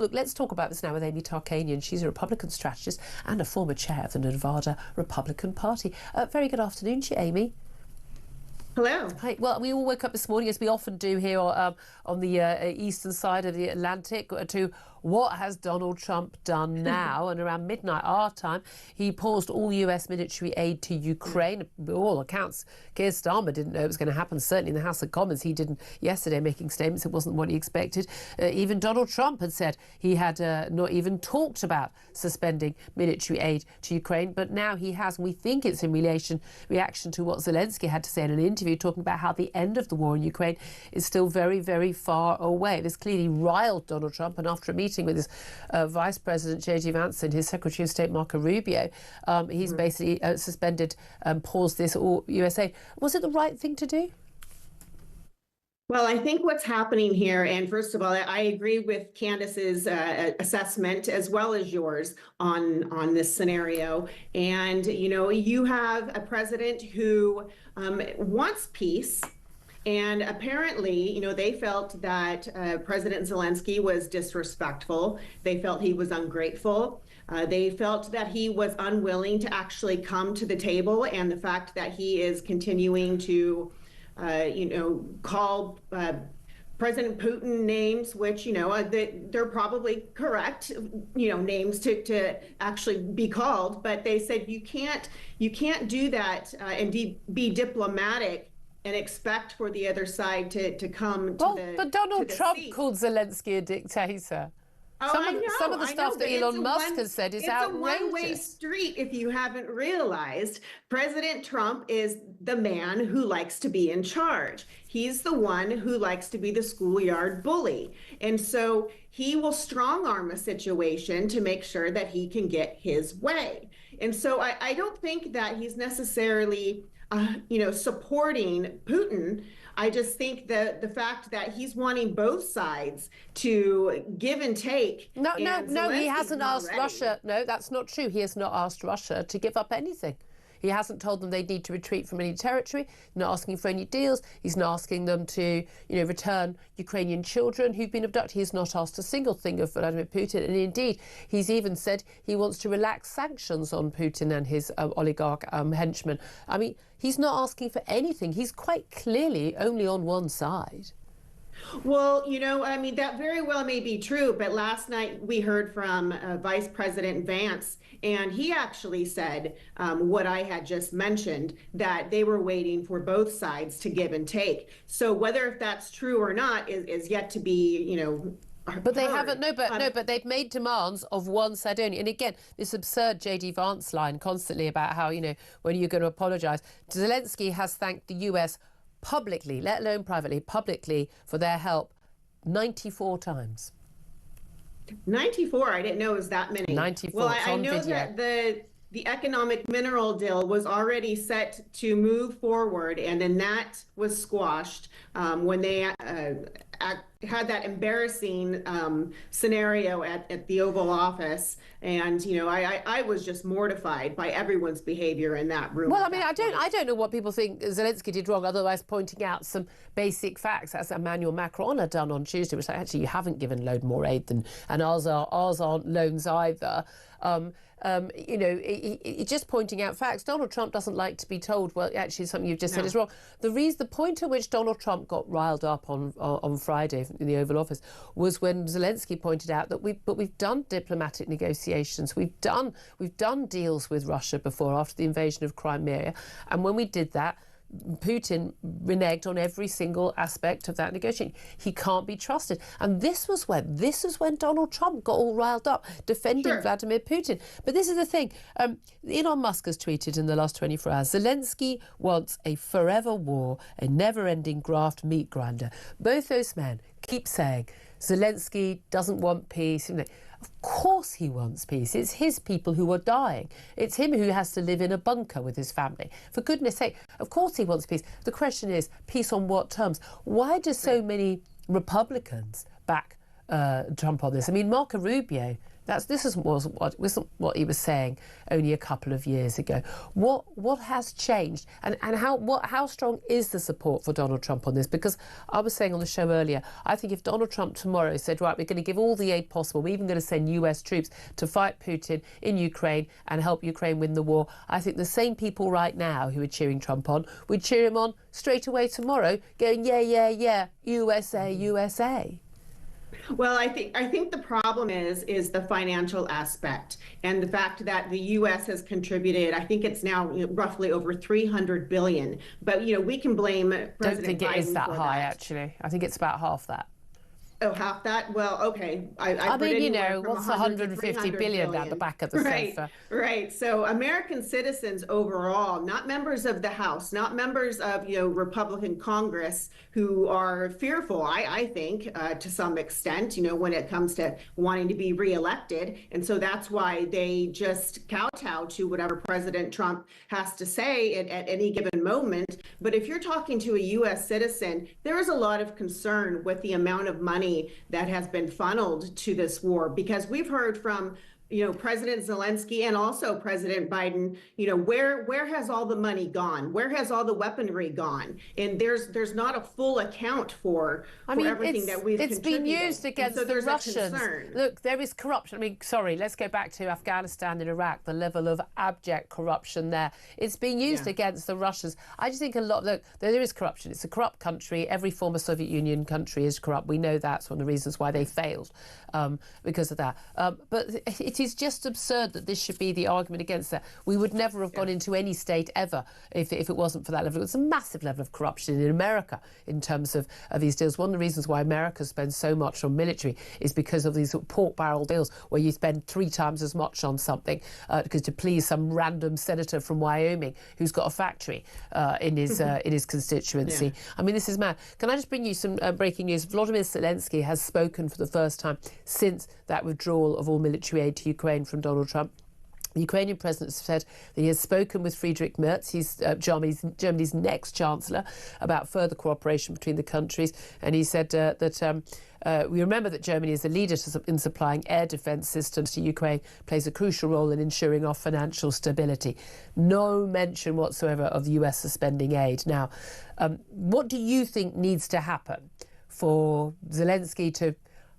Look, let's talk about this now with Amy Tarkanian. She's a Republican strategist and a former chair of the Nevada Republican Party. Very good afternoon to you, Amy. Hello. Hi. Well, we all woke up this morning, as we often do here on the eastern side of the Atlantic, to what has Donald Trump done now? And around midnight our time, he paused all US military aid to Ukraine. By all accounts, Keir Starmer didn't know it was going to happen. Certainly in the House of Commons, he didn't yesterday, making statements. It wasn't what he expected. Even Donald Trump had said he had not even talked about suspending military aid to Ukraine. But now he has, and we think it's in reaction to what Zelensky had to say in an interview, talking about how the end of the war in Ukraine is still very, very far away. This clearly riled Donald Trump, and after a meeting with his Vice President J.D. Vance and his Secretary of State Marco Rubio, he's basically suspended and paused this US aid. Was it the right thing to do? Well, I think what's happening here, and first of all, I agree with Candace's assessment as well as yours on this scenario. And, you know, you have a president who wants peace. And apparently, you know, they felt that President Zelensky was disrespectful. They felt he was ungrateful. They felt that he was unwilling to actually come to the table. And the fact that he is continuing to call President Putin names, which, you know, they're probably correct, you know, names to actually be called. But they said you can't do that and be diplomatic and expect for the other side to come to the But Donald Trump seat. called Zelensky a dictator. Oh, Some of the stuff that Elon Musk has said is outrageous. It's a one-way street if you haven't realized. President Trump is the man who likes to be in charge. He's the one who likes to be the schoolyard bully. And so he will strong-arm a situation to make sure that he can get his way. And so I don't think that he's necessarily supporting Putin. I just think that the fact that he's wanting both sides to give and take. No, he hasn't asked Russia. No, that's not true. He has not asked Russia to give up anything. He hasn't told them they need to retreat from any territory. He's not asking for any deals. He's not asking them to, return Ukrainian children who've been abducted. He's not asked a single thing of Vladimir Putin. And indeed, he's even said he wants to relax sanctions on Putin and his oligarch henchmen. I mean, he's not asking for anything. He's quite clearly only on one side. Well, I mean, that very well may be true. But last night we heard from Vice President Vance, and he actually said what I had just mentioned, that they were waiting for both sides to give and take. So whether if that's true or not is yet to be, But they haven't. But they've made demands of one side only. And again, this absurd J.D. Vance line constantly about how, when you're going to apologise. Zelensky has thanked the US publicly, let alone privately, publicly, for their help 94 times. 94? I didn't know it was that many. 94. Well, I know video. That the economic mineral deal was already set to move forward, and then that was squashed when they had that embarrassing scenario at the Oval Office. And, I was just mortified by everyone's behavior in that room. Well, I mean, I don't know what people think Zelensky did wrong, otherwise pointing out some basic facts, as Emmanuel Macron had done on Tuesday, which actually you haven't given load more aid than, and ours aren't loans either. Just pointing out facts. Donald Trump doesn't like to be told, well, actually something you've just said is wrong. The point at which Donald Trump got riled up on Friday in the Oval Office was when Zelensky pointed out that we've done diplomatic negotiations. We've done deals with Russia before, after the invasion of Crimea, and when we did that, Putin reneged on every single aspect of that negotiation. He can't be trusted. And this is when Donald Trump got all riled up, defending Vladimir Putin. But this is the thing. Elon Musk has tweeted in the last 24 hours, Zelensky wants a forever war, a never-ending graft meat grinder. Both those men keep saying Zelensky doesn't want peace. Of course he wants peace. It's his people who are dying. It's him who has to live in a bunker with his family. For goodness sake, of course he wants peace. The question is, peace on what terms? Why do so many Republicans back Trump on this. I mean, Marco Rubio, this wasn't what he was saying only a couple of years ago. What has changed, and how strong is the support for Donald Trump on this? Because I was saying on the show earlier, I think if Donald Trump tomorrow said, right, we're going to give all the aid possible, we're even going to send US troops to fight Putin in Ukraine and help Ukraine win the war, I think the same people right now who are cheering Trump on would cheer him on straight away tomorrow, going, yeah, USA, USA. Well, I think the problem is the financial aspect and the fact that the U.S. has contributed. I think it's now roughly over $300 billion. But we can blame President Biden. Don't think it is that high, actually. I think it's about half that. Oh, half that? Well, okay. I mean, what's 150 billion down the back of the sofa? Right. So American citizens overall, not members of the House, not members of, Republican Congress, who are fearful, I think, to some extent, when it comes to wanting to be reelected. And so that's why they just kowtow to whatever President Trump has to say at any given moment. But if you're talking to a U.S. citizen, there is a lot of concern with the amount of money that has been funneled to this war, because we've heard from President Zelensky and also President Biden, where has all the money gone? Where has all the weaponry gone? And there's not a full account for everything that we've contributed. It's been used against the Russians. Look, there is corruption. I mean, sorry, let's go back to Afghanistan and Iraq, the level of abject corruption there. It's being used against the Russians. I just think there is corruption. It's a corrupt country. Every former Soviet Union country is corrupt. We know that's one of the reasons why they failed, because of that. But it is just absurd that this should be the argument against that. We would never have gone into any state ever if it wasn't for that level. It's a massive level of corruption in America in terms of these deals. One of the reasons why America spends so much on military is because of these pork barrel deals where you spend 3 times as much on something because to please some random senator from Wyoming who's got a factory in his constituency. Yeah. I mean, this is mad. Can I just bring you some breaking news? Volodymyr Zelensky has spoken for the first time since that withdrawal of all military aid to Ukraine from Donald Trump. The Ukrainian president said that he has spoken with Friedrich Merz, he's Germany's next chancellor, about further cooperation between the countries. And he said that we remember that Germany is a leader in supplying air defence systems to Ukraine, plays a crucial role in ensuring our financial stability. No mention whatsoever of the US suspending aid. Now, what do you think needs to happen for Zelensky to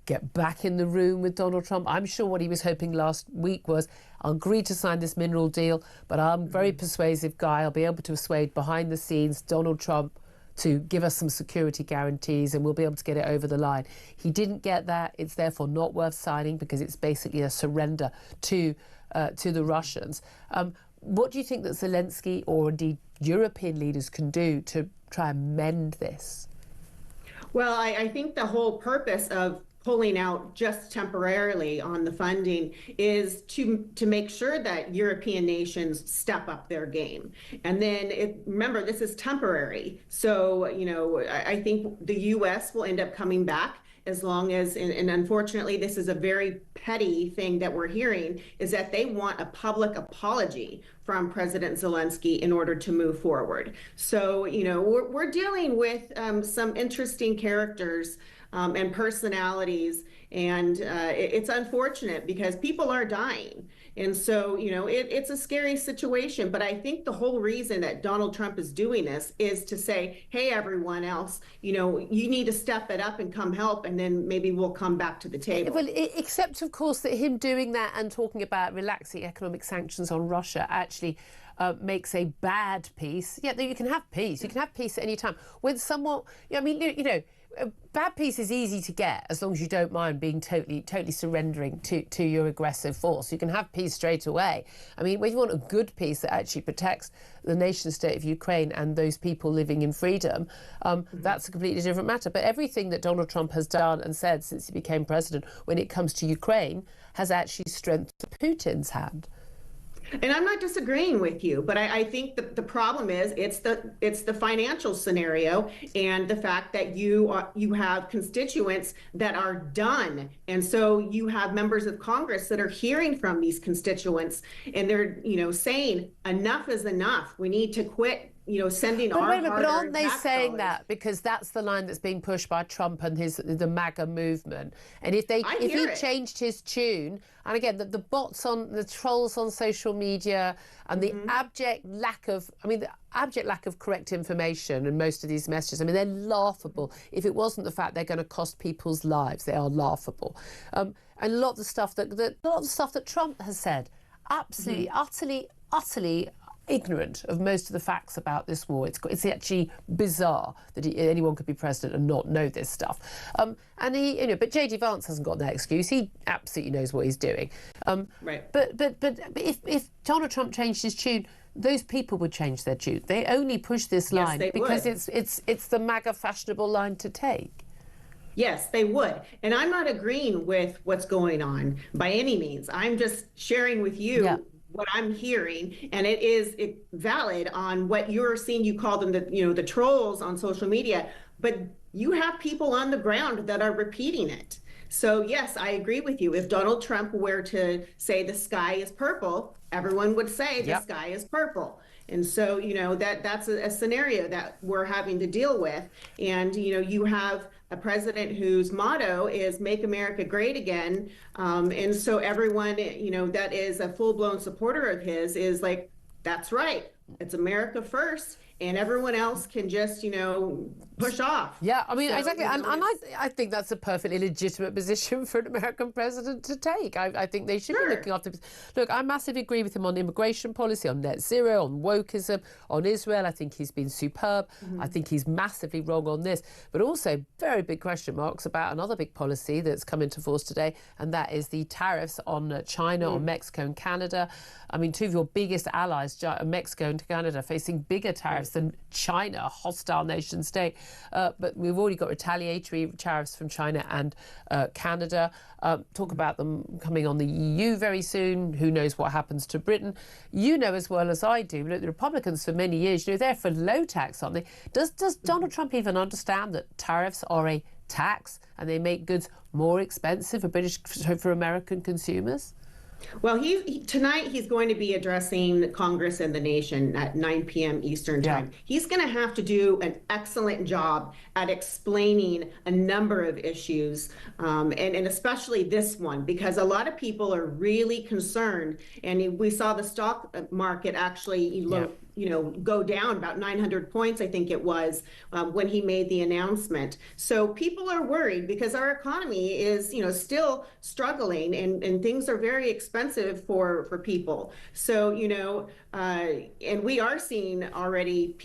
get back in the room with Donald Trump? I'm sure what he was hoping last week was, I'll agree to sign this mineral deal, but I'm a very persuasive guy. I'll be able to persuade behind the scenes Donald Trump to give us some security guarantees and we'll be able to get it over the line. He didn't get that. It's therefore not worth signing because it's basically a surrender to the Russians. What do you think that Zelensky or indeed European leaders can do to try and mend this? Well, I think the whole purpose of pulling out just temporarily on the funding is to make sure that European nations step up their game. And then remember, this is temporary. So, I think the US will end up coming back as long as, and unfortunately, this is a very petty thing that we're hearing, is that they want a public apology from President Zelensky in order to move forward. So, we're dealing with some interesting characters and personalities, and it's unfortunate because people are dying. And so, it's a scary situation. But I think the whole reason that Donald Trump is doing this is to say, hey, everyone else, you need to step it up and come help, and then maybe we'll come back to the table. Well, except, of course, that him doing that and talking about relaxing economic sanctions on Russia actually makes a bad peace. Yeah, you can have peace. You can have peace at any time. When someone, bad peace is easy to get as long as you don't mind being totally surrendering to your aggressive force. You can have peace straight away. I mean, when you want a good peace that actually protects the nation state of Ukraine and those people living in freedom, that's a completely different matter. But everything that Donald Trump has done and said since he became president when it comes to Ukraine has actually strengthened Putin's hand. And I'm not disagreeing with you, but I think the problem is it's the financial scenario and the fact that you have constituents that are done, and so you have members of Congress that are hearing from these constituents, and they're saying enough is enough. We need to quit sending But our wait a minute, but aren't hard-earned they tax saying dollars. that because that's the line that's being pushed by Trump and the MAGA movement? And if he changed his tune, and again the bots on the trolls on social media and the abject lack of correct information and most of these messages, I mean, they're laughable. If it wasn't the fact they're going to cost people's lives, they are laughable. And a lot of the stuff that Trump has said, absolutely, utterly ignorant of most of the facts about this war. It's actually bizarre that anyone could be president and not know this stuff. And but JD Vance hasn't got that excuse. He absolutely knows what he's doing. Right. But if Donald Trump changed his tune, those people would change their tune. They only push this line because it's the MAGA fashionable line to take. Yes, they would. And I'm not agreeing with what's going on by any means. I'm just sharing with you what I'm hearing, and it is valid on what you're seeing. You call them the trolls on social media, but you have people on the ground that are repeating it. So yes, I agree with you. If Donald Trump were to say the sky is purple, everyone would say the sky is purple. And so, that's a scenario that we're having to deal with. And, you have a president whose motto is make America great again. And so everyone, that is a full-blown supporter of his is like, that's right. It's America first. And everyone else can just, push off. Yeah, I mean, exactly. And I think that's a perfectly legitimate position for an American president to take. I think they should be looking after... Look, I massively agree with him on immigration policy, on net zero, on wokeism, on Israel. I think he's been superb. I think he's massively wrong on this. But also very big question marks about another big policy that's come into force today, and that is the tariffs on China, on Mexico and Canada. I mean, two of your biggest allies, Mexico and Canada, facing bigger tariffs than China, a hostile nation state. But we've already got retaliatory tariffs from China and Canada. Talk about them coming on the EU very soon. Who knows what happens to Britain? You know as well as I do, look, the Republicans for many years, they're for low tax, aren't they? Does Donald Trump even understand that tariffs are a tax and they make goods more expensive for American consumers? Well, tonight he's going to be addressing Congress and the nation at 9 p.m. Eastern time. He's going to have to do an excellent job at explaining a number of issues, and especially this one, because a lot of people are really concerned. And we saw the stock market actually go down about 900 points, I think it was, when he made the announcement. So people are worried because our economy is, still struggling, and things are very expensive for people. So, and we are seeing already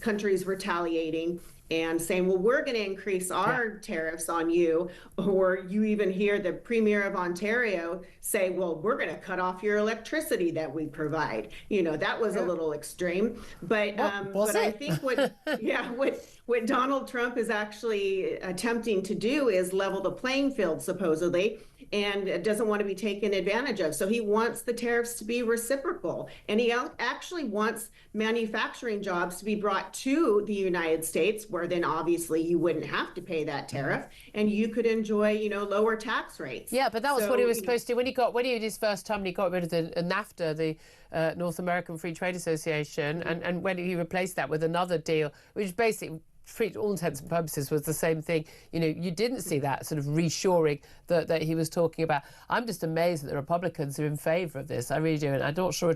countries retaliating and saying, well, we're going to increase our tariffs on you. Or you even hear the Premier of Ontario say, well, we're going to cut off your electricity that we provide. That was a little extreme. But I think what Donald Trump is actually attempting to do is level the playing field, supposedly, and doesn't want to be taken advantage of. So he wants the tariffs to be reciprocal. And he actually wants manufacturing jobs to be brought to the United States, where then obviously you wouldn't have to pay that tariff and you could enjoy, lower tax rates. Yeah, but that was what he was supposed to do when he did his first term, and he got rid of the NAFTA, the North American Free Trade Association, and when he replaced that with another deal, which basically, for all intents and purposes, was the same thing. You didn't see that sort of reshoring that he was talking about. I'm just amazed that the Republicans are in favour of this. I really do. And I'm not sure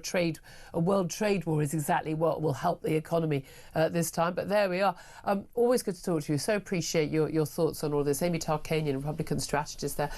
a world trade war is exactly what will help the economy this time. But there we are. Always good to talk to you. So appreciate your thoughts on all this. Amy Tarkanian, Republican strategist there.